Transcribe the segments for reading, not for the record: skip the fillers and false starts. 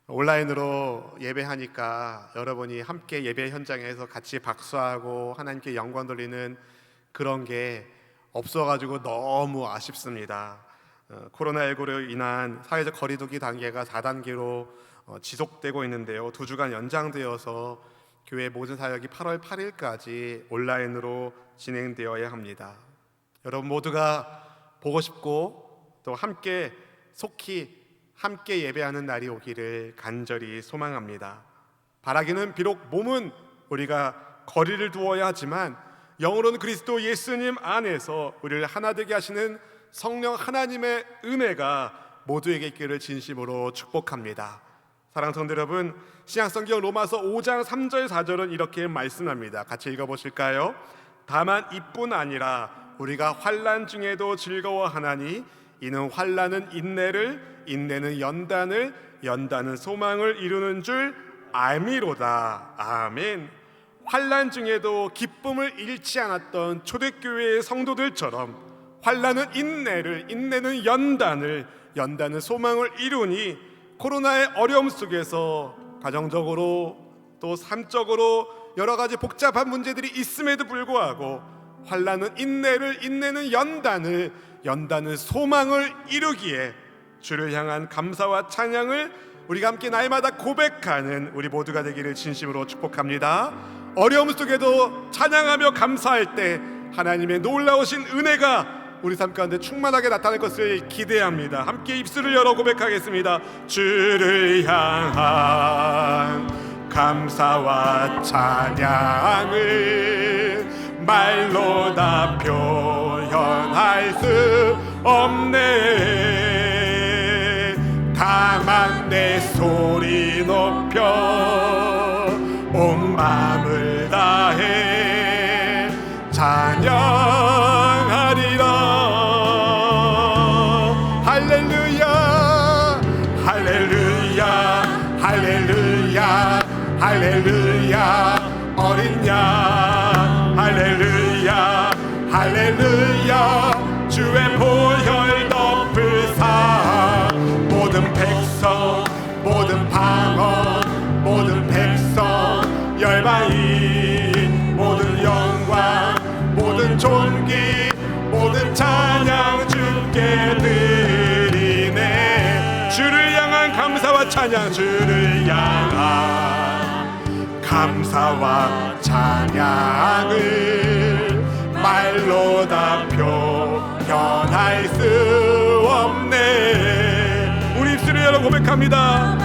온라인으로 예배하니까 여러분이 함께 예배 현장에서 같이 박수하고 하나님께 영광 돌리는 그런 게 없어가지고 너무 아쉽습니다. 코로나19로 인한 사회적 거리두기 단계가 4단계로 지속되고 있는데요, 2주간 연장되어서 교회 모든 사역이 8월 8일까지 온라인으로 진행되어야 합니다. 여러분 모두가 보고 싶고 또 함께 속히 함께 예배하는 날이 오기를 간절히 소망합니다. 바라기는 비록 몸은 우리가 거리를 두어야 하지만 영으로는 그리스도 예수님 안에서 우리를 하나 되게 하시는 성령 하나님의 은혜가 모두에게 있기를 진심으로 축복합니다. 사랑하는 성도 여러분, 신약성경 로마서 5장 3절 4절은 이렇게 말씀합니다. 같이 읽어보실까요? 다만 이뿐 아니라 우리가 환난 중에도 즐거워하나니 이는 환난은 인내를, 인내는 연단을, 연단은 소망을 이루는 줄 알미로다. 아멘. 환난 중에도 기쁨을 잃지 않았던 초대교회의 성도들처럼 환난은 인내를, 인내는 연단을, 연단은 소망을 이루니 코로나의 어려움 속에서 가정적으로 또 삶적으로 여러 가지 복잡한 문제들이 있음에도 불구하고 환난은 인내를, 인내는 연단을, 연단은 소망을 이루기에 주를 향한 감사와 찬양을 우리가 함께 날마다 고백하는 우리 모두가 되기를 진심으로 축복합니다. 어려움 속에도 찬양하며 감사할 때 하나님의 놀라우신 은혜가 우리 삶 가운데 충만하게 나타날 것을 기대합니다. 함께 입술을 열어 고백하겠습니다. 주를 향한 감사와 찬양을 말로 다 표현할 수 없네. 다만 내 소리 높여 온 마음을 다해 찬양하리라. 할렐루야 할렐루야 할렐루야 할렐루야 어린 양 할렐루야 할렐루야 주의 보혈 덮으사 모든 백성 모든 방언 모든 백성 열방인 모든 영광 모든 존귀 모든 찬양 주께 드리네. 주를 향한 감사와 찬양 주를 향한 감사와 찬양을 말로 다 표현할 수 없네. 우리 입술을 열어 고백합니다.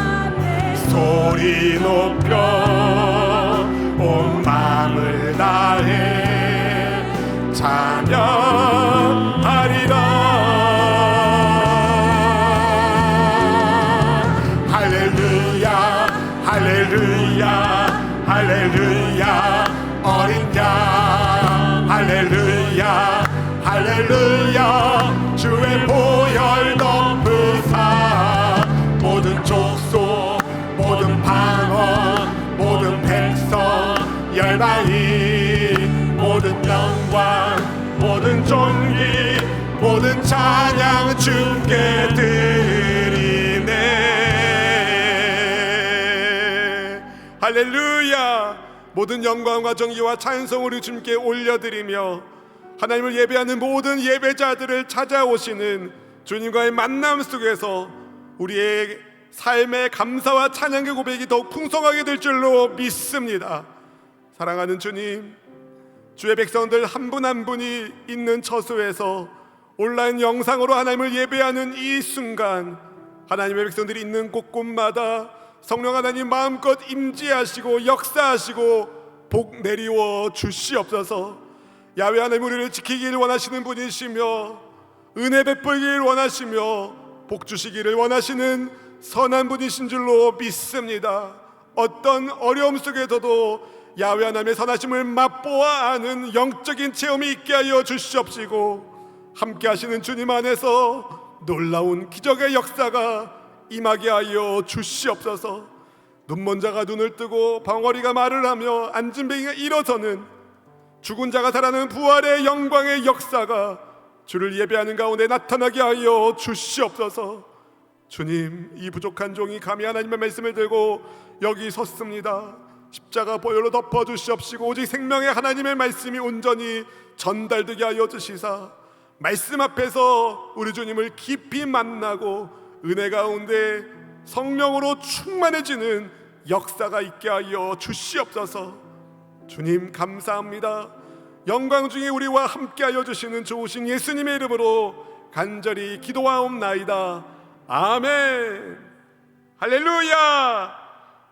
소리 높여 온 마음을 다해 찬양하리라. 할렐루야 할렐루야 할렐루야 어린 양 할렐루야 할렐루야 주의 보혈 덮으사 모든 족속 모든 방언 모든 백성 열방인 모든 영광 모든 존귀 모든 찬양 주께 드리네. 할렐루야. 모든 영광과 정의와 찬송을 주님께 올려드리며 하나님을 예배하는 모든 예배자들을 찾아오시는 주님과의 만남 속에서 우리의 삶의 감사와 찬양의 고백이 더욱 풍성하게 될 줄로 믿습니다. 사랑하는 주님, 주의 백성들 한 분 한 분이 있는 처소에서 온라인 영상으로 하나님을 예배하는 이 순간 하나님의 백성들이 있는 곳곳마다 성령 하나님 마음껏 임재하시고 역사하시고 복 내리워 주시옵소서. 야훼 하나님 우리를 지키기를 원하시는 분이시며 은혜 베풀기를 원하시며 복 주시기를 원하시는 선한 분이신 줄로 믿습니다. 어떤 어려움 속에서도 야훼 하나님의 선하심을 맛보아 아는 영적인 체험이 있게 하여 주시옵시고 함께 하시는 주님 안에서 놀라운 기적의 역사가 임하게 하여 주시옵소서. 눈먼 자가 눈을 뜨고 벙어리가 말을 하며 앉은 뱅이가 일어서는 죽은 자가 살아나는 부활의 영광의 역사가 주를 예배하는 가운데 나타나게 하여 주시옵소서. 주님, 이 부족한 종이 감히 하나님의 말씀을 들고 여기 섰습니다. 십자가 보혈로 덮어주시옵시고 오직 생명의 하나님의 말씀이 온전히 전달되게 하여 주시사 말씀 앞에서 우리 주님을 깊이 만나고 은혜 가운데 성령으로 충만해지는 역사가 있게 하여 주시옵소서. 주님 감사합니다. 영광 중에 우리와 함께 하여 주시는 좋으신 예수님의 이름으로 간절히 기도하옵나이다. 아멘. 할렐루야.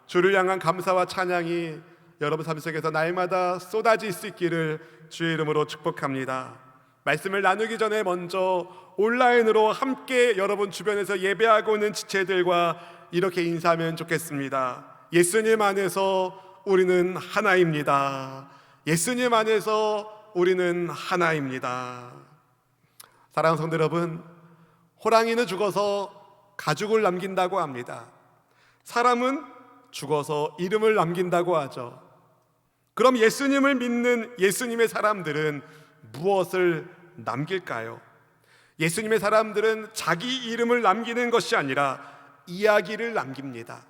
주를 향한 감사와 찬양이 여러분 삶 속에서 날마다 쏟아질 수 있기를 주의 이름으로 축복합니다. 말씀을 나누기 전에 먼저 온라인으로 함께 여러분 주변에서 예배하고 있는 지체들과 이렇게 인사하면 좋겠습니다. 예수님 안에서 우리는 하나입니다. 예수님 안에서 우리는 하나입니다. 사랑하는 성도 여러분, 호랑이는 죽어서 가죽을 남긴다고 합니다. 사람은 죽어서 이름을 남긴다고 하죠. 그럼 예수님을 믿는 예수님의 사람들은 무엇을 남길까요? 예수님의 사람들은 자기 이름을 남기는 것이 아니라 이야기를 남깁니다.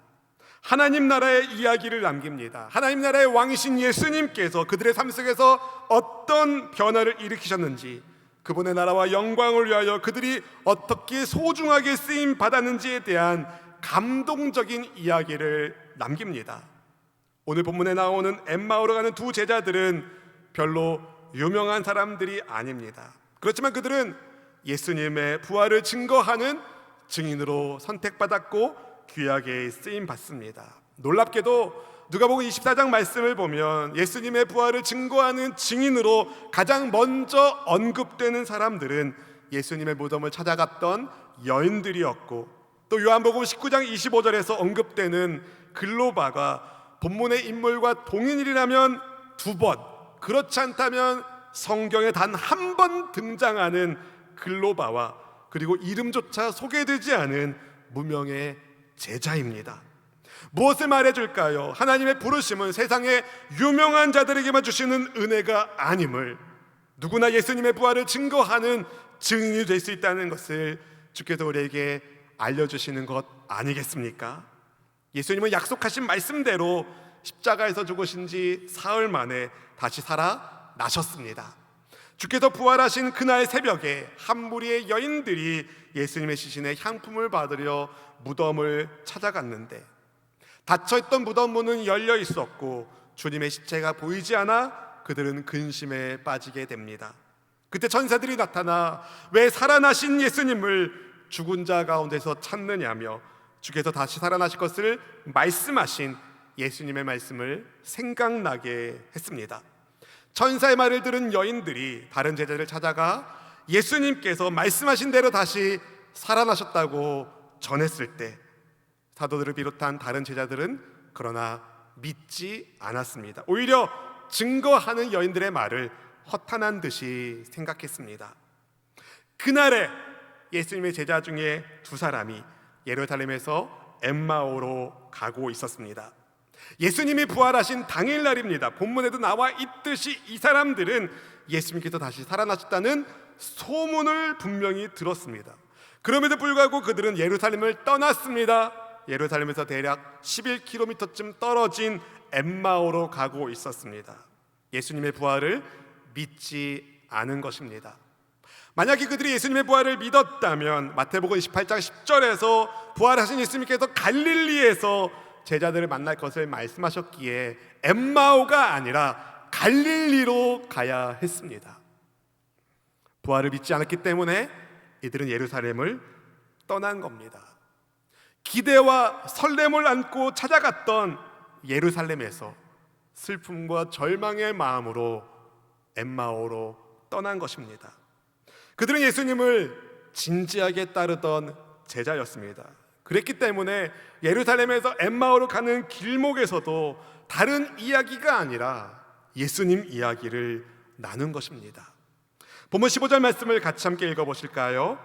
하나님 나라의 이야기를 남깁니다. 하나님 나라의 왕이신 예수님께서 그들의 삶 속에서 어떤 변화를 일으키셨는지, 그분의 나라와 영광을 위하여 그들이 어떻게 소중하게 쓰임 받았는지에 대한 감동적인 이야기를 남깁니다. 오늘 본문에 나오는 엠마오로 가는 두 제자들은 별로 유명한 사람들이 아닙니다. 그렇지만 그들은 예수님의 부활을 증거하는 증인으로 선택받았고 귀하게 쓰임 받습니다. 놀랍게도 누가복음 24장 말씀을 보면 예수님의 부활을 증거하는 증인으로 가장 먼저 언급되는 사람들은 예수님의 무덤을 찾아갔던 여인들이었고, 또 요한복음 19장 25절에서 언급되는 글로바가 본문의 인물과 동일이라면 2번, 그렇지 않다면 성경에 단 한 번 등장하는 글로바와 그리고 이름조차 소개되지 않은 무명의 제자입니다. 무엇을 말해줄까요? 하나님의 부르심은 세상의 유명한 자들에게만 주시는 은혜가 아님을, 누구나 예수님의 부활을 증거하는 증인이 될 수 있다는 것을 주께서 우리에게 알려주시는 것 아니겠습니까? 예수님은 약속하신 말씀대로 십자가에서 죽으신 지 사흘 만에 다시 살아나셨습니다. 주께서 부활하신 그날 새벽에 한 무리의 여인들이 예수님의 시신에 향품을 받으려 무덤을 찾아갔는데, 닫혀있던 무덤 문은 열려 있었고 주님의 시체가 보이지 않아 그들은 근심에 빠지게 됩니다. 그때 천사들이 나타나 왜 살아나신 예수님을 죽은 자 가운데서 찾느냐며 주께서 다시 살아나실 것을 말씀하신 예수님의 말씀을 생각나게 했습니다. 천사의 말을 들은 여인들이 다른 제자를 찾아가 예수님께서 말씀하신 대로 다시 살아나셨다고 전했을 때, 사도들을 비롯한 다른 제자들은 그러나 믿지 않았습니다. 오히려 증거하는 여인들의 말을 허탄한 듯이 생각했습니다. 그날에 예수님의 제자 중에 2사람이 예루살렘에서 엠마오로 가고 있었습니다. 예수님이 부활하신 당일날입니다. 본문에도 나와 있듯이 이 사람들은 예수님께서 다시 살아나셨다는 소문을 분명히 들었습니다. 그럼에도 불구하고 그들은 예루살렘을 떠났습니다. 예루살렘에서 대략 11km쯤 떨어진 엠마오로 가고 있었습니다. 예수님의 부활을 믿지 않은 것입니다. 만약에 그들이 예수님의 부활을 믿었다면 마태복음 28장 10절에서 부활하신 예수님께서 갈릴리에서 제자들을 만날 것을 말씀하셨기에 엠마오가 아니라 갈릴리로 가야 했습니다. 부활을 믿지 않았기 때문에 이들은 예루살렘을 떠난 겁니다. 기대와 설렘을 안고 찾아갔던 예루살렘에서 슬픔과 절망의 마음으로 엠마오로 떠난 것입니다. 그들은 예수님을 진지하게 따르던 제자였습니다. 그랬기 때문에 예루살렘에서 엠마오로 가는 길목에서도 다른 이야기가 아니라 예수님 이야기를 나눈 것입니다. 본문 15절 말씀을 같이 함께 읽어보실까요?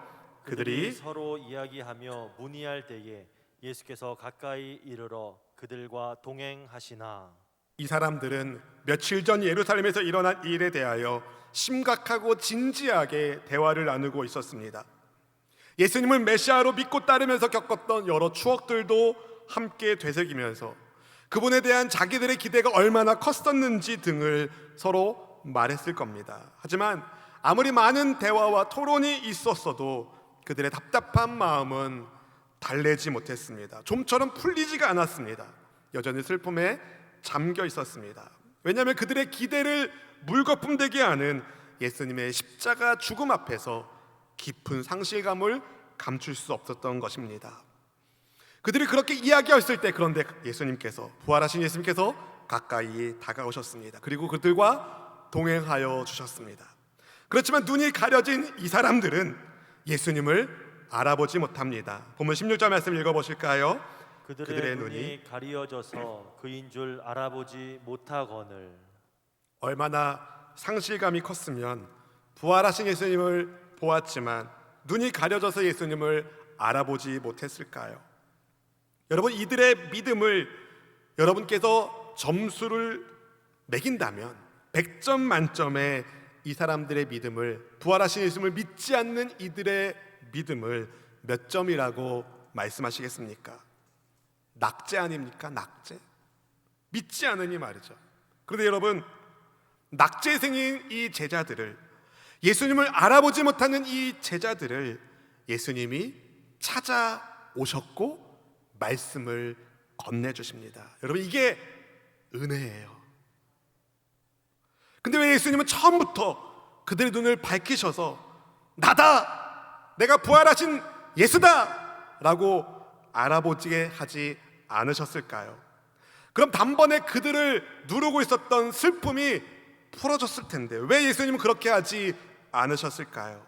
그들이 서로 이야기하며 문의할 때에 예수께서 가까이 이르러 그들과 동행하시나. 이 사람들은 며칠 전 예루살렘에서 일어난 일에 대하여 심각하고 진지하게 대화를 나누고 있었습니다. 예수님을 메시아로 믿고 따르면서 겪었던 여러 추억들도 함께 되새기면서 그분에 대한 자기들의 기대가 얼마나 컸었는지 등을 서로 말했을 겁니다. 하지만 아무리 많은 대화와 토론이 있었어도 그들의 답답한 마음은 달래지 못했습니다. 좀처럼 풀리지가 않았습니다. 여전히 슬픔에 잠겨 있었습니다. 왜냐하면 그들의 기대를 물거품되게 하는 예수님의 십자가 죽음 앞에서 깊은 상실감을 감출 수 없었던 것입니다. 그들이 그렇게 이야기했을 때, 그런데 예수님께서, 부활하신 예수님께서 가까이 다가오셨습니다. 그리고 그들과 동행하여 주셨습니다. 그렇지만 눈이 가려진 이 사람들은 예수님을 알아보지 못합니다. 본문 16절 말씀 읽어보실까요? 그들의 눈이 가리어져서 그인 줄 알아보지 못하거늘. 얼마나 상실감이 컸으면 부활하신 예수님을 보았지만 눈이 가려져서 예수님을 알아보지 못했을까요? 여러분, 이들의 믿음을 여러분께서 점수를 매긴다면 100점 만점에 이 사람들의 믿음을, 부활하신 예수님을 믿지 않는 이들의 믿음을 몇 점이라고 말씀하시겠습니까? 낙제 아닙니까? 낙제? 믿지 않으니 말이죠. 그런데 여러분, 낙제생인 이 제자들을, 예수님을 알아보지 못하는 이 제자들을 예수님이 찾아오셨고 말씀을 건네주십니다. 여러분, 이게 은혜예요. 근데 왜 예수님은 처음부터 그들의 눈을 밝히셔서 나다! 내가 부활하신 예수다! 라고 알아보지게 하지 않으셨을까요? 그럼 단번에 그들을 누르고 있었던 슬픔이 풀어졌을 텐데 왜 예수님은 그렇게 하지 않으셨을까요?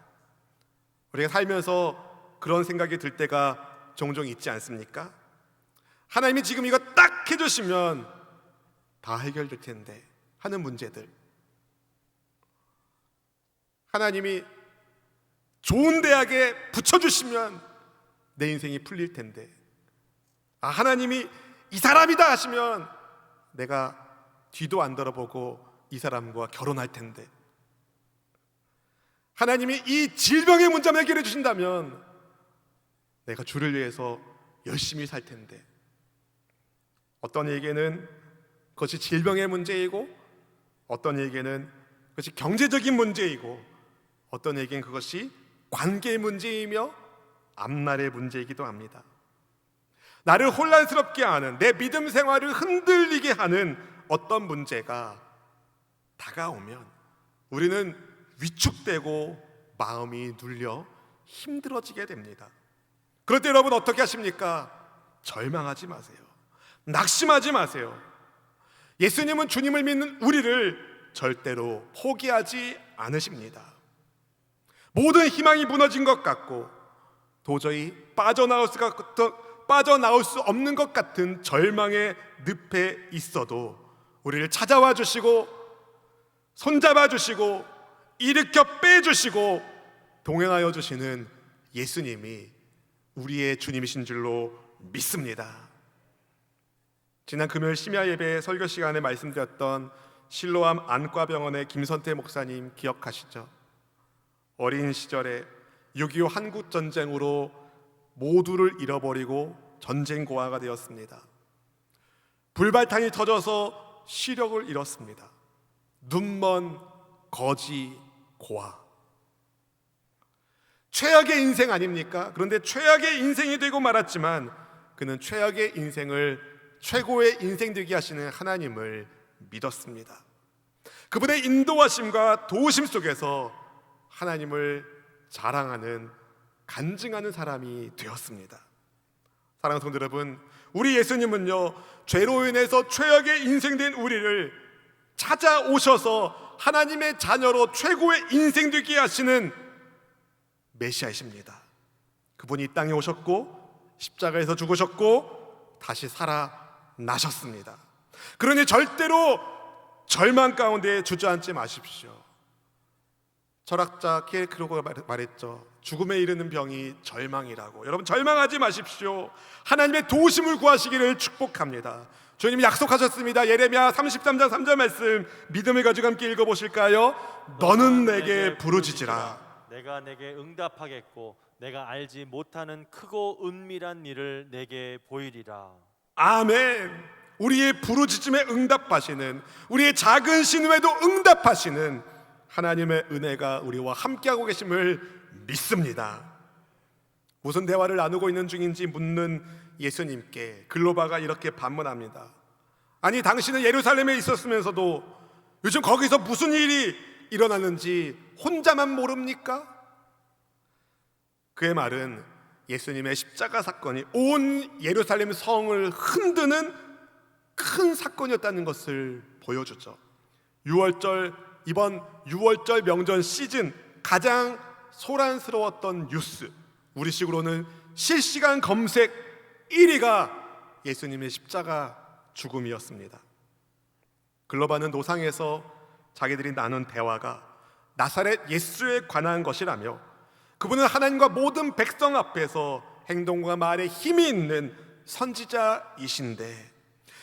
우리가 살면서 그런 생각이 들 때가 종종 있지 않습니까? 하나님이 지금 이거 딱 해주시면 다 해결될 텐데 하는 문제들, 하나님이 좋은 대학에 붙여주시면 내 인생이 풀릴 텐데, 하나님이 이 사람이다 하시면 내가 뒤도 안 돌아보고 이 사람과 결혼할 텐데, 하나님이 이 질병의 문제만 해결해 주신다면 내가 주를 위해서 열심히 살 텐데, 어떤 이에게는 그것이 질병의 문제이고, 어떤 이에게는 그것이 경제적인 문제이고, 어떤 이에게는 그것이 관계의 문제이며 앞날의 문제이기도 합니다. 나를 혼란스럽게 하는, 내 믿음 생활을 흔들리게 하는 어떤 문제가 다가오면 우리는 위축되고 마음이 눌려 힘들어지게 됩니다. 그럴 때 여러분 어떻게 하십니까? 절망하지 마세요. 낙심하지 마세요. 예수님은 주님을 믿는 우리를 절대로 포기하지 않으십니다. 모든 희망이 무너진 것 같고 도저히 빠져나올 수 없는 것 같은 절망의 늪에 있어도 우리를 찾아와 주시고 손잡아 주시고 일으켜 빼주시고 동행하여 주시는 예수님이 우리의 주님이신 줄로 믿습니다. 지난 금요일 심야 예배 설교 시간에 말씀드렸던 실로암 안과병원의 김선태 목사님 기억하시죠? 어린 시절에 6.25 한국전쟁으로 모두를 잃어버리고 전쟁고아가 되었습니다. 불발탄이 터져서 시력을 잃었습니다. 눈먼 거지 고아. 최악의 인생 아닙니까? 그런데 최악의 인생이 되고 말았지만 그는 최악의 인생을 최고의 인생 되게 하시는 하나님을 믿었습니다. 그분의 인도하심과 도우심 속에서 하나님을 자랑하는, 간증하는 사람이 되었습니다. 사랑하는 성도 여러분, 우리 예수님은요, 죄로 인해서 최악의 인생 된 우리를 찾아오셔서 하나님의 자녀로 최고의 인생 되게 하시는 메시아이십니다. 그분이 이 땅에 오셨고 십자가에서 죽으셨고 다시 살아나셨습니다. 그러니 절대로 절망 가운데 주저앉지 마십시오. 철학자 키에르케고르가 말했죠. 죽음에 이르는 병이 절망이라고. 여러분, 절망하지 마십시오. 하나님의 도우심을 구하시기를 축복합니다. 주님이 약속하셨습니다. 예레미야 33장 3절 말씀 믿음을 가지고 함께 읽어보실까요? 너는 내게 부르짖으라. 내가 내게 응답하겠고 내가 알지 못하는 크고 은밀한 일을 내게 보이리라. 아멘. 우리의 부르짖음에 응답하시는, 우리의 작은 신음에도 응답하시는 하나님의 은혜가 우리와 함께하고 계심을 믿습니다. 무슨 대화를 나누고 있는 중인지 묻는 예수님께 글로바가 이렇게 반문합니다. 아니, 당신은 예루살렘에 있었으면서도 요즘 거기서 무슨 일이 일어나는지 혼자만 모릅니까? 그의 말은 예수님의 십자가 사건이 온 예루살렘 성을 흔드는 큰 사건이었다는 것을 보여주죠. 이번 6월절 명절 시즌 가장 소란스러웠던 뉴스, 우리식으로는 실시간 검색 1위가 예수님의 십자가 죽음이었습니다. 글로바는 노상에서 자기들이 나눈 대화가 나사렛 예수에 관한 것이라며, 그분은 하나님과 모든 백성 앞에서 행동과 말에 힘이 있는 선지자이신데,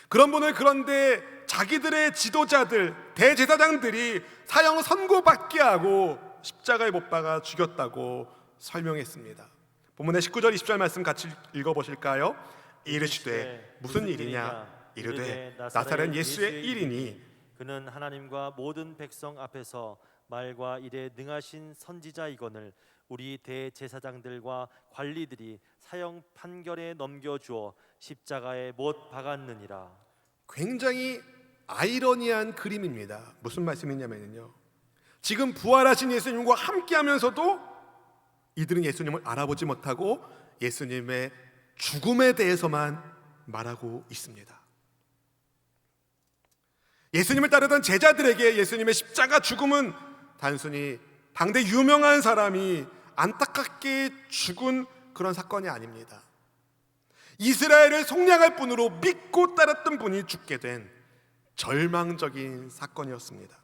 그런 분을 그런데 자기들의 지도자들, 대제사장들이 사형 선고받게 하고 십자가에 못 박아 죽였다고 설명했습니다. 본문의 19절 20절 말씀 같이 읽어보실까요? 이르시되 무슨 일이냐? 이르되 나사렛 예수의 일이니 그는 하나님과 모든 백성 앞에서 말과 일에 능하신 선지자이거늘 우리 대제사장들과 관리들이 사형 판결에 넘겨주어 십자가에 못 박았느니라. 굉장히 아이러니한 그림입니다. 무슨 말씀이냐면요, 지금 부활하신 예수님과 함께하면서도 이들은 예수님을 알아보지 못하고 예수님의 죽음에 대해서만 말하고 있습니다. 예수님을 따르던 제자들에게 예수님의 십자가 죽음은 단순히 당대 유명한 사람이 안타깝게 죽은 그런 사건이 아닙니다. 이스라엘을 속량할 분으로 믿고 따랐던 분이 죽게 된 절망적인 사건이었습니다.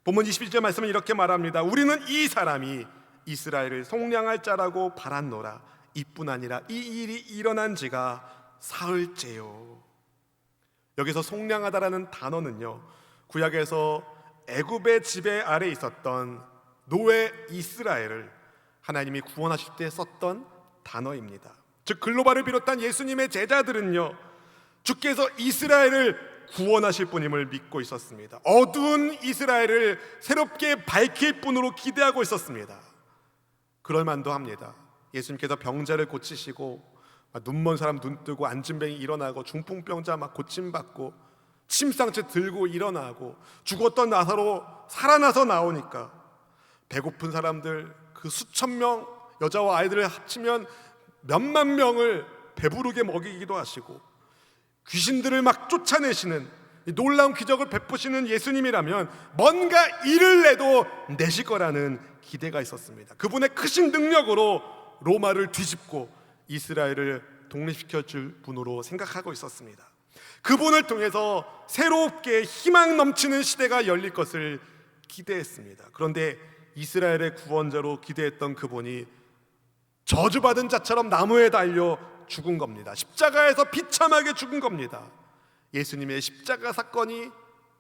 본문 21절 말씀은 이렇게 말합니다. 우리는 이 사람이 이스라엘을 속량할 자라고 바랐노라. 이뿐 아니라 이 일이 일어난 지가 사흘째요. 여기서 속량하다라는 단어는요, 구약에서 애굽의 지배 아래 있었던 노예 이스라엘을 하나님이 구원하실 때 썼던 단어입니다. 즉 글로바를 비롯한 예수님의 제자들은요, 주께서 이스라엘을 구원하실 분임을 믿고 있었습니다. 어두운 이스라엘을 새롭게 밝힐 분으로 기대하고 있었습니다. 그럴 만도 합니다. 예수님께서 병자를 고치시고 눈먼 사람 눈 뜨고 앉은뱅이 일어나고 중풍병자 막 고침받고 침상채 들고 일어나고 죽었던 나사로 살아나서 나오니까 배고픈 사람들 그 수천 명 여자와 아이들을 합치면 몇만 명을 배부르게 먹이기도 하시고 귀신들을 막 쫓아내시는 놀라운 기적을 베푸시는 예수님이라면 뭔가 일을 내도 내실 거라는 기대가 있었습니다. 그분의 크신 능력으로 로마를 뒤집고 이스라엘을 독립시켜줄 분으로 생각하고 있었습니다. 그분을 통해서 새롭게 희망 넘치는 시대가 열릴 것을 기대했습니다. 그런데 이스라엘의 구원자로 기대했던 그분이 저주받은 자처럼 나무에 달려 죽은 겁니다. 십자가에서 비참하게 죽은 겁니다. 예수님의 십자가 사건이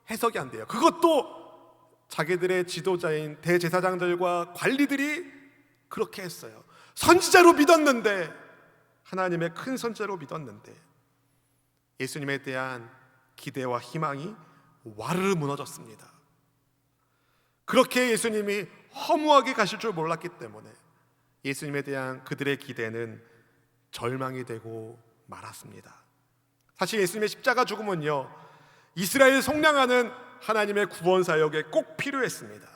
해석이 안 돼요. 그것도 자기들의 지도자인 대제사장들과 관리들이 그렇게 했어요. 선지자로 믿었는데, 하나님의 큰 선지자로 믿었는데 예수님에 대한 기대와 희망이 와르르 무너졌습니다. 그렇게 예수님이 허무하게 가실 줄 몰랐기 때문에 예수님에 대한 그들의 기대는 절망이 되고 말았습니다. 사실 예수님의 십자가 죽음은요, 이스라엘 속량하는 하나님의 구원 사역에 꼭 필요했습니다.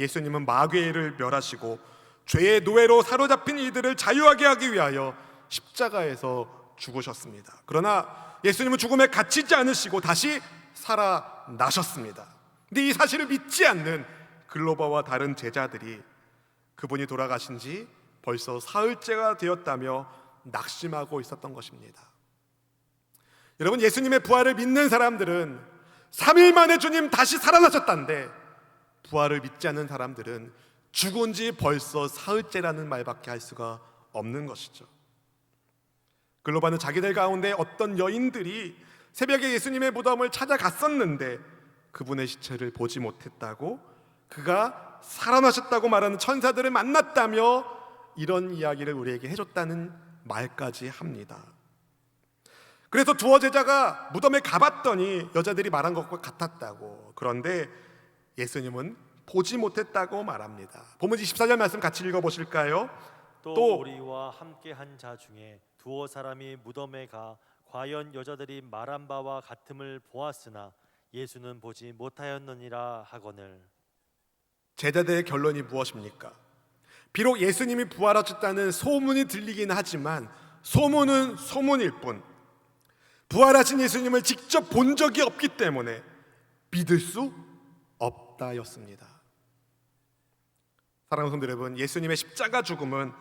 예수님은 마귀를 멸하시고 죄의 노예로 사로잡힌 이들을 자유하게 하기 위하여 십자가에서 죽으셨습니다. 그러나 예수님은 죽음에 갇히지 않으시고 다시 살아나셨습니다. 근데 이 사실을 믿지 않는 글로바와 다른 제자들이 그분이 돌아가신 지 벌써 사흘째가 되었다며 낙심하고 있었던 것입니다. 여러분, 예수님의 부활을 믿는 사람들은 3일 만에 주님 다시 살아나셨다는데, 부활을 믿지 않는 사람들은 죽은 지 벌써 사흘째라는 말밖에 할 수가 없는 것이죠. 글로바는 자기들 가운데 어떤 여인들이 새벽에 예수님의 무덤을 찾아갔었는데 그분의 시체를 보지 못했다고, 그가 살아나셨다고 말하는 천사들을 만났다며 이런 이야기를 우리에게 해줬다는 말까지 합니다. 그래서 두어 제자가 무덤에 가봤더니 여자들이 말한 것과 같았다고. 그런데 예수님은 보지 못했다고 말합니다. 본문 24절 말씀 같이 읽어보실까요? 또 우리와 함께 한 자 중에 두어 사람이 무덤에 가 과연 여자들이 말한 바와 같음을 보았으나 예수는 보지 못하였느니라 하거늘. 제자들의 결론이 무엇입니까? 비록 예수님이 부활하셨다는 소문이 들리긴 하지만 소문은 소문일 뿐 부활하신 예수님을 직접 본 적이 없기 때문에 믿을 수 없다였습니다. 사랑하는 성도 여러분, 예수님의 십자가 죽음은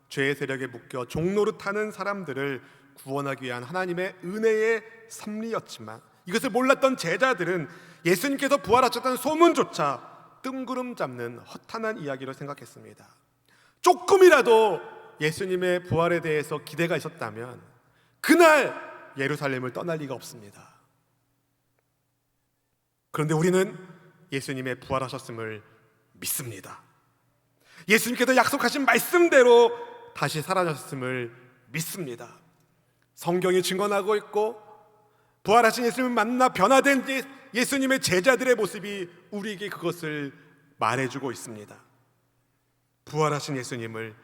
죄의 세력에 묶여 종노릇하는 사람들을 구원하기 위한 하나님의 은혜의 섭리였지만 이것을 몰랐던 제자들은 예수님께서 부활하셨다는 소문조차 뜬구름 잡는 허탄한 이야기로 생각했습니다. 조금이라도 예수님의 부활에 대해서 기대가 있었다면 그날 예루살렘을 떠날 리가 없습니다. 그런데 우리는 예수님의 부활하셨음을 믿습니다. 예수님께서 약속하신 말씀대로 다시 살아나셨음을 믿습니다. 성경이 증언하고 있고 부활하신 예수님을 만나 변화된 예수님의 제자들의 모습이 우리에게 그것을 말해주고 있습니다. 부활하신 예수님을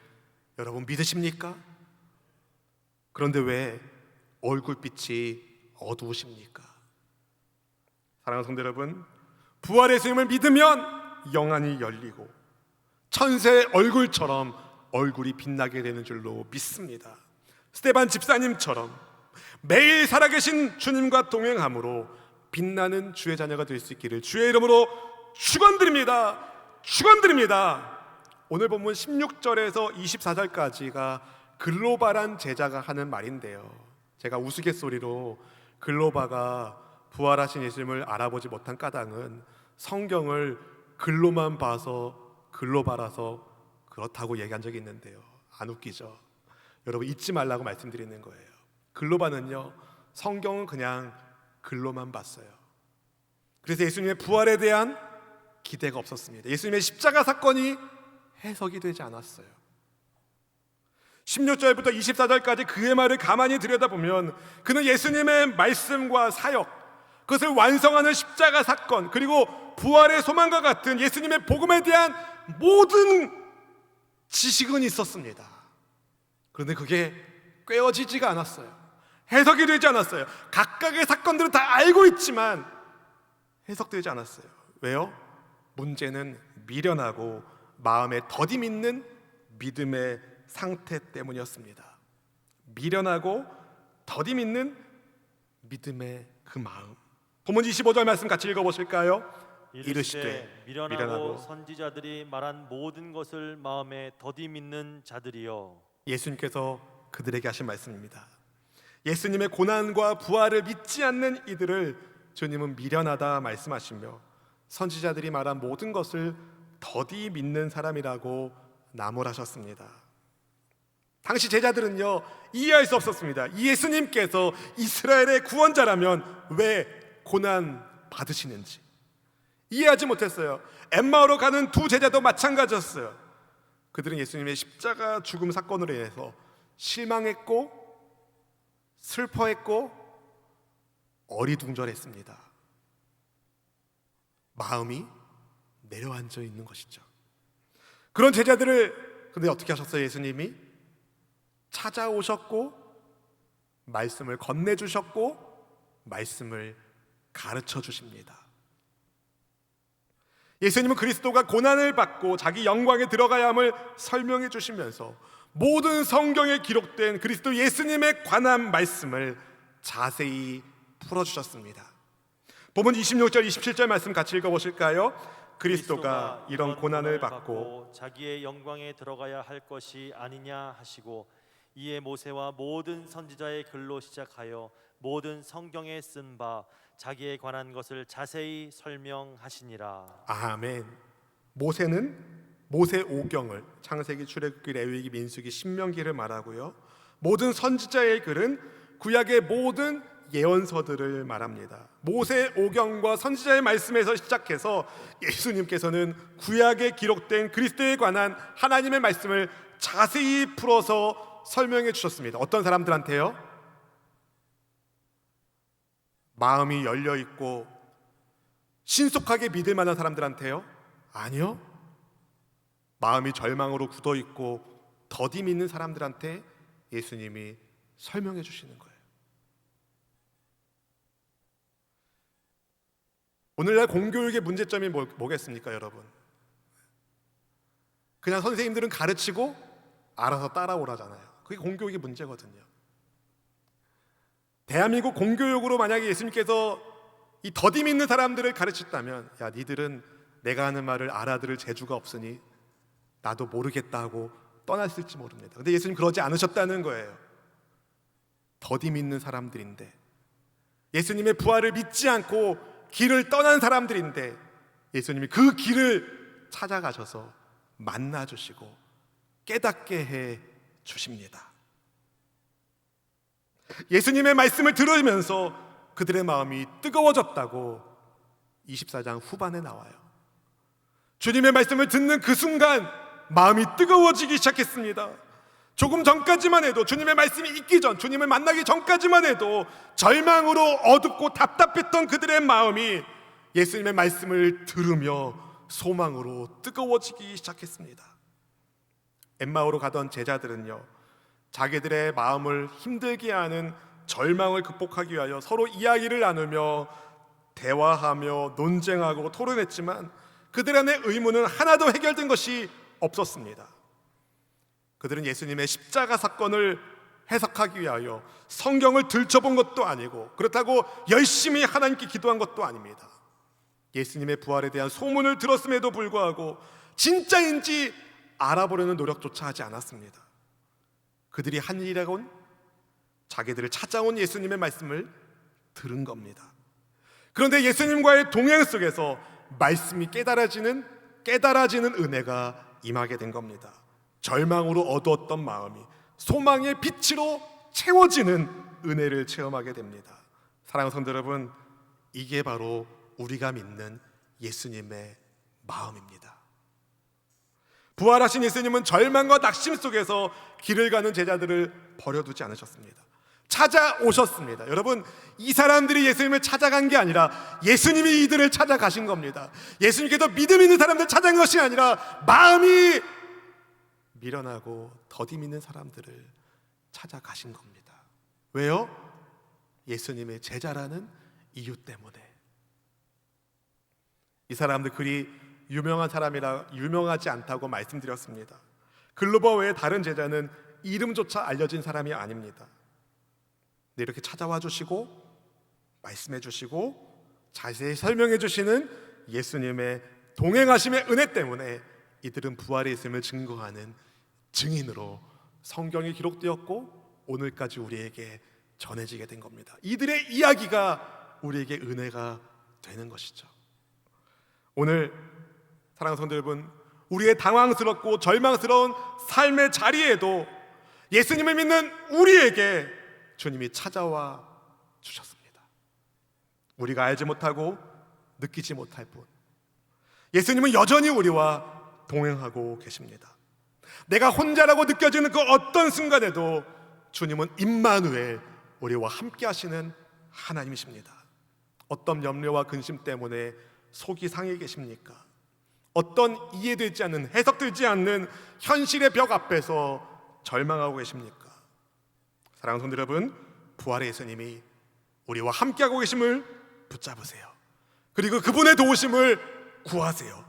여러분 믿으십니까? 그런데 왜 얼굴빛이 어두우십니까? 사랑하는 성도 여러분, 부활의 예수님을 믿으면 영안이 열리고 천사의 얼굴처럼 얼굴이 빛나게 되는 줄로 믿습니다. 스데반 집사님처럼 매일 살아계신 주님과 동행함으로 빛나는 주의 자녀가 될 수 있기를 주의 이름으로 축원드립니다. 축원드립니다. 오늘 본문 16절에서 24절까지가 글로바란 제자가 하는 말인데요, 제가 우스갯소리로 글로바가 부활하신 예수님을 알아보지 못한 까닭은 성경을 글로만 봐서 글로바라서 그렇다고 얘기한 적이 있는데요, 안 웃기죠? 여러분 잊지 말라고 말씀드리는 거예요. 글로바는요, 성경은 그냥 글로만 봤어요. 그래서 예수님의 부활에 대한 기대가 없었습니다. 예수님의 십자가 사건이 해석이 되지 않았어요. 16절부터 24절까지 그의 말을 가만히 들여다보면 그는 예수님의 말씀과 사역, 그것을 완성하는 십자가 사건, 그리고 부활의 소망과 같은 예수님의 복음에 대한 모든 지식은 있었습니다. 그런데 그게 꿰어지지가 않았어요. 해석이 되지 않았어요. 각각의 사건들은 다 알고 있지만 해석되지 않았어요. 왜요? 문제는 미련하고 마음에 더디 믿는 믿음의 상태 때문이었습니다. 미련하고 더디 믿는 믿음의 그 마음. 본문 25절 말씀 같이 읽어보실까요? 이르시되 미련하고 선지자들이 말한 모든 것을 마음에 더디 믿는 자들이여. 예수님께서 그들에게 하신 말씀입니다. 예수님의 고난과 부활을 믿지 않는 이들을 주님은 미련하다 말씀하시며 선지자들이 말한 모든 것을 더디 믿는 사람이라고 나무라셨습니다. 당시 제자들은요, 이해할 수 없었습니다. 이 예수님께서 이스라엘의 구원자라면 왜 고난 받으시는지 이해하지 못했어요. 엠마오로 가는 두 제자도 마찬가지였어요. 그들은 예수님의 십자가 죽음 사건으로 인해서 실망했고 슬퍼했고 어리둥절했습니다. 마음이 내려앉아 있는 것이죠. 그런 제자들을 근데 어떻게 하셨어요? 예수님이 찾아오셨고 말씀을 건네주셨고 말씀을 가르쳐 주십니다. 예수님은 그리스도가 고난을 받고 자기 영광에 들어가야 함을 설명해 주시면서 모든 성경에 기록된 그리스도 예수님에 관한 말씀을 자세히 풀어주셨습니다. 본문 26절 27절 말씀 같이 읽어보실까요? 그리스도가 이런 고난을 받고 자기의 영광에 들어가야 할 것이 아니냐 하시고 이에 모세와 모든 선지자의 글로 시작하여 모든 성경에 쓴 바 자기에 관한 것을 자세히 설명하시니라. 아멘. 모세는 모세 오경을 창세기, 출애굽기, 레위기, 민수기, 신명기를 말하고요, 모든 선지자의 글은 구약의 모든 예언서들을 말합니다. 모세 오경과 선지자의 말씀에서 시작해서 예수님께서는 구약에 기록된 그리스도에 관한 하나님의 말씀을 자세히 풀어서 설명해 주셨습니다. 어떤 사람들한테요? 마음이 열려 있고 신속하게 믿을 만한 사람들한테요? 아니요. 마음이 절망으로 굳어 있고 더디 믿는 사람들한테 예수님이 설명해 주시는 거예요. 오늘날 공교육의 문제점이 뭐겠습니까, 여러분? 그냥 선생님들은 가르치고 알아서 따라오라잖아요. 그게 공교육의 문제거든요. 대한민국 공교육으로 만약에 예수님께서 이 더디 믿는 사람들을 가르쳤다면, 야, 니들은 내가 하는 말을 알아들을 재주가 없으니 나도 모르겠다 하고 떠났을지 모릅니다. 근데 예수님 그러지 않으셨다는 거예요. 더디 믿는 사람들인데, 예수님의 부활을 믿지 않고 길을 떠난 사람들인데 예수님이 그 길을 찾아가셔서 만나주시고 깨닫게 해 주십니다. 예수님의 말씀을 들으면서 그들의 마음이 뜨거워졌다고 24장 후반에 나와요. 주님의 말씀을 듣는 그 순간 마음이 뜨거워지기 시작했습니다. 조금 전까지만 해도, 주님의 말씀이 있기 전, 주님을 만나기 전까지만 해도 절망으로 어둡고 답답했던 그들의 마음이 예수님의 말씀을 들으며 소망으로 뜨거워지기 시작했습니다. 엠마오로 가던 제자들은요, 자기들의 마음을 힘들게 하는 절망을 극복하기 위하여 서로 이야기를 나누며 대화하며 논쟁하고 토론했지만 그들 안의 의문은 하나도 해결된 것이 없었습니다. 그들은 예수님의 십자가 사건을 해석하기 위하여 성경을 들춰본 것도 아니고 그렇다고 열심히 하나님께 기도한 것도 아닙니다. 예수님의 부활에 대한 소문을 들었음에도 불구하고 진짜인지 알아보려는 노력조차 하지 않았습니다. 그들이 한 일이라곤 자기들을 찾아온 예수님의 말씀을 들은 겁니다. 그런데 예수님과의 동행 속에서 말씀이 깨달아지는 은혜가 임하게 된 겁니다. 절망으로 어두웠던 마음이 소망의 빛으로 채워지는 은혜를 체험하게 됩니다. 사랑하는 성도 여러분, 이게 바로 우리가 믿는 예수님의 마음입니다. 부활하신 예수님은 절망과 낙심 속에서 길을 가는 제자들을 버려두지 않으셨습니다. 찾아오셨습니다. 여러분, 이 사람들이 예수님을 찾아간 게 아니라 예수님이 이들을 찾아가신 겁니다. 예수님께서 믿음 있는 사람들 찾아간 것이 아니라 마음이 미련하고 더디 믿는 사람들을 찾아가신 겁니다. 왜요? 예수님의 제자라는 이유 때문에. 이 사람들 그리 유명한 사람이라 유명하지 않다고 말씀드렸습니다. 글로버 외에 다른 제자는 이름조차 알려진 사람이 아닙니다. 근데 이렇게 찾아와 주시고 말씀해 주시고 자세히 설명해 주시는 예수님의 동행하심의 은혜 때문에 이들은 부활의 있음을 증거하는 증인으로 성경이 기록되었고 오늘까지 우리에게 전해지게 된 겁니다. 이들의 이야기가 우리에게 은혜가 되는 것이죠. 오늘 사랑하는 성도 여러분, 우리의 당황스럽고 절망스러운 삶의 자리에도 예수님을 믿는 우리에게 주님이 찾아와 주셨습니다. 우리가 알지 못하고 느끼지 못할 뿐, 예수님은 여전히 우리와 동행하고 계십니다. 내가 혼자라고 느껴지는 그 어떤 순간에도 주님은 임마누엘, 우리와 함께 하시는 하나님이십니다. 어떤 염려와 근심 때문에 속이 상해 계십니까? 어떤 이해되지 않는, 해석되지 않는 현실의 벽 앞에서 절망하고 계십니까? 사랑하는 성도 여러분, 부활의 예수님이 우리와 함께하고 계심을 붙잡으세요. 그리고 그분의 도우심을 구하세요.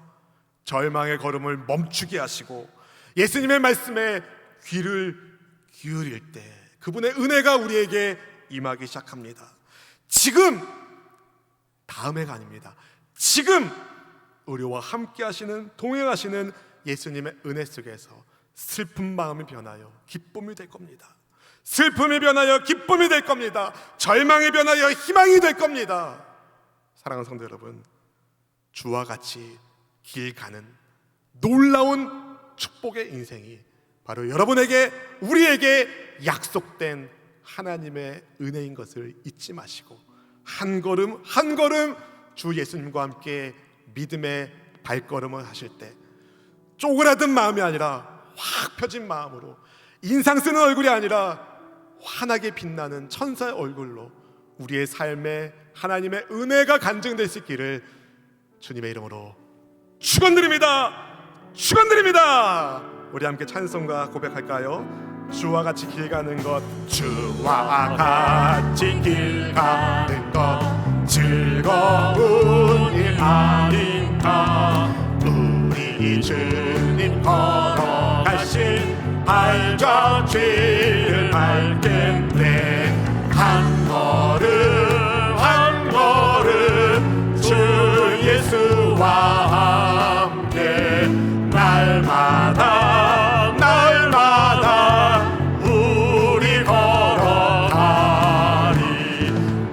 절망의 걸음을 멈추게 하시고 예수님의 말씀에 귀를 기울일 때 그분의 은혜가 우리에게 임하기 시작합니다. 지금, 다음해가 아닙니다. 지금 우리와 함께 하시는, 동행하시는 예수님의 은혜 속에서 슬픈 마음이 변하여 기쁨이 될 겁니다. 슬픔이 변하여 기쁨이 될 겁니다. 절망이 변하여 희망이 될 겁니다. 사랑하는 성도 여러분, 주와 같이 길 가는 놀라운 축복의 인생이 바로 여러분에게, 우리에게 약속된 하나님의 은혜인 것을 잊지 마시고 한 걸음 한 걸음 주 예수님과 함께 믿음의 발걸음을 하실 때 쪼그라든 마음이 아니라 확 펴진 마음으로, 인상 쓰는 얼굴이 아니라 환하게 빛나는 천사의 얼굴로 우리의 삶에 하나님의 은혜가 간증될 수 있기를 주님의 이름으로 축원드립니다. 축원드립니다. 우리 함께 찬송과 고백할까요? 주와 같이 길 가는 것, 주와 같이 길 가는 것 즐거운 일 아닌가. 우리 주님 걸어가신 발자취를 밟겠네. 한 걸음 한 걸음 주 예수와 함께 날마다 날마다 우리 걸어가리.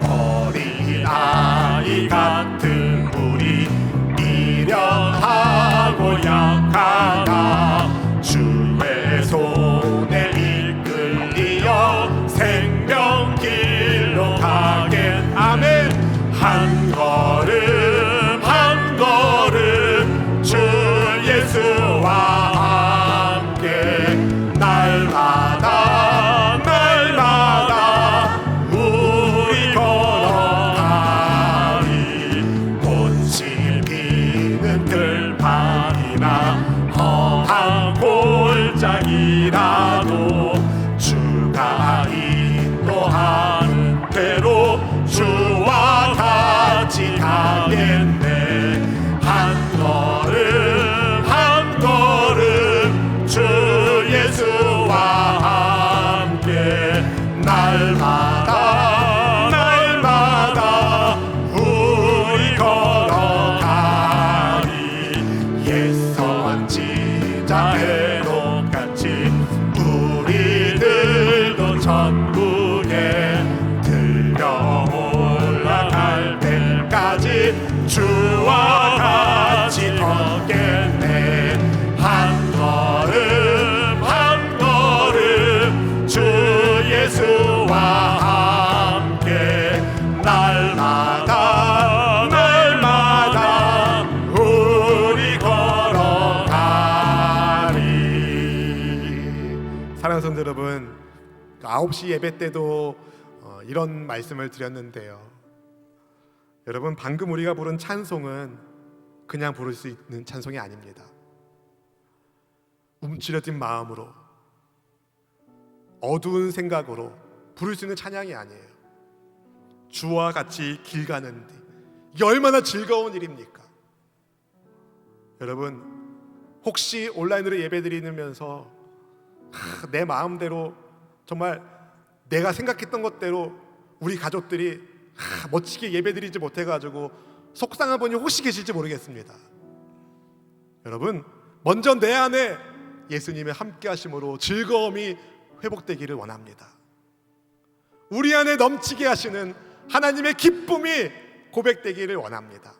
어린아이 같은 우리 미련하고 약하나 주의 손에 이끌리어 생명길로 가겠. 아멘. 한 걸음 한 걸음 주 예수와 함께 날마다 날마다 우리 걸어가리. 꽃이 피는 들판이나 험한 골짜기라도 주가 인도하는 대로 주와 같이 가겠네. 한 걸음 한 걸음 주 예수와 함께 날마다 날마다 우리 걸어가리. 옛 선지자의 똑같이 우리들도 천국에 들려 올라갈 때까지 주와 같이 걷겠네. 한 걸음 한 걸음 주 예수와 함께 날마다 날마다 우리 걸어가리. 사랑하는 성도 여러분, 9시 예배 때도 이런 말씀을 드렸는데요, 여러분, 방금 우리가 부른 찬송은 그냥 부를 수 있는 찬송이 아닙니다. 움츠러진 마음으로, 어두운 생각으로 부를 수 있는 찬양이 아니에요. 주와 같이 길 가는데 이게 얼마나 즐거운 일입니까? 여러분, 혹시 온라인으로 예배드리면서 내 마음대로, 정말 내가 생각했던 것대로 우리 가족들이 멋지게 예배드리지 못해가지고 속상한 분이 혹시 계실지 모르겠습니다. 여러분, 먼저 내 안에 예수님의 함께 하심으로 즐거움이 회복되기를 원합니다. 우리 안에 넘치게 하시는 하나님의 기쁨이 고백되기를 원합니다.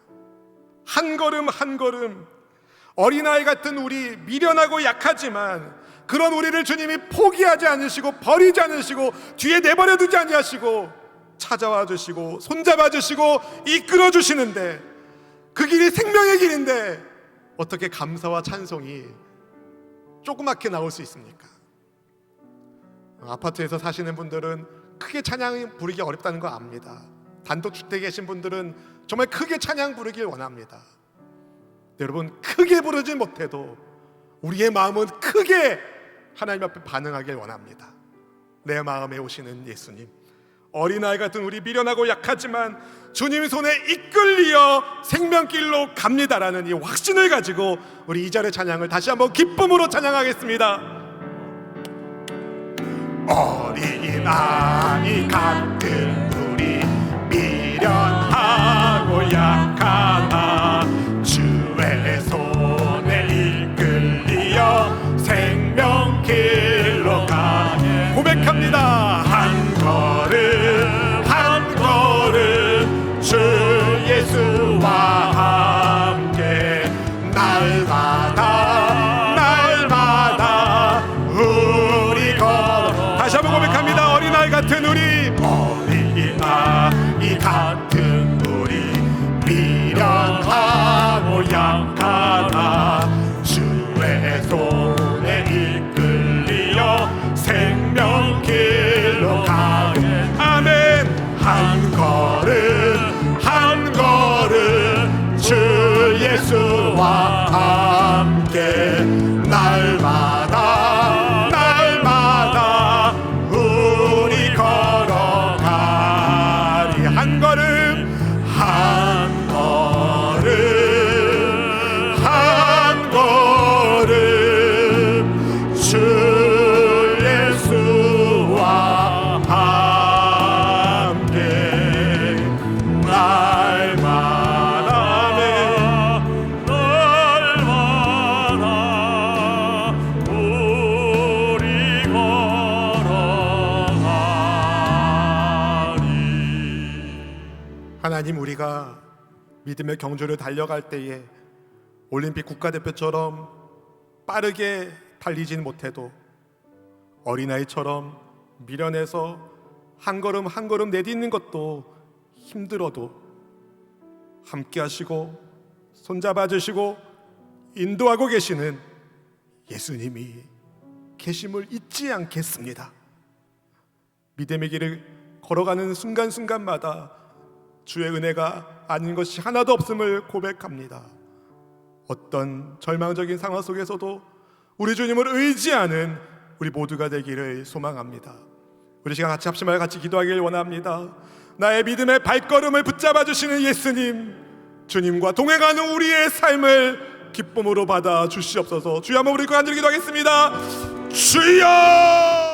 한 걸음 한 걸음, 어린아이 같은 우리, 미련하고 약하지만 그런 우리를 주님이 포기하지 않으시고 버리지 않으시고 뒤에 내버려 두지 아니하시고 찾아와 주시고 손잡아 주시고 이끌어 주시는데, 그 길이 생명의 길인데 어떻게 감사와 찬송이 조그맣게 나올 수 있습니까? 아파트에서 사시는 분들은 크게 찬양 부르기 어렵다는 거 압니다. 단독주택에 계신 분들은 정말 크게 찬양 부르길 원합니다. 여러분, 크게 부르지 못해도 우리의 마음은 크게 하나님 앞에 반응하길 원합니다. 내 마음에 오시는 예수님, 어린아이 같은 우리 미련하고 약하지만 주님 손에 이끌리어 생명길로 갑니다라는 이 확신을 가지고 우리 이 절의 찬양을 다시 한번 기쁨으로 찬양하겠습니다. 어린아이 같은 우리, 미련하고 약하나 주의 손에 이끌리어 생명길로 가게 고백합니다. 한 걸음 한 걸음 주 예수와 함께 날마다 날마다 우리 걸어. 다시 한번 고백합니다. 어린아이 같은 하나님, 우리가 믿음의 경주를 달려갈 때에 올림픽 국가대표처럼 빠르게 달리진 못해도 어린아이처럼 미련해서 한 걸음 한 걸음 내딛는 것도 힘들어도 함께 하시고 손잡아 주시고 인도하고 계시는 예수님이 계심을 잊지 않겠습니다. 믿음의 길을 걸어가는 순간순간마다 주의 은혜가 아닌 것이 하나도 없음을 고백합니다. 어떤 절망적인 상황 속에서도 우리 주님을 의지하는 우리 모두가 되기를 소망합니다. 우리 시간 같이 합심하여 같이 기도하길 원합니다. 나의 믿음의 발걸음을 붙잡아 주시는 예수님, 주님과 동행하는 우리의 삶을 기쁨으로 받아 주시옵소서. 주여, 한번 우리 간절히 기도하겠습니다. 주여!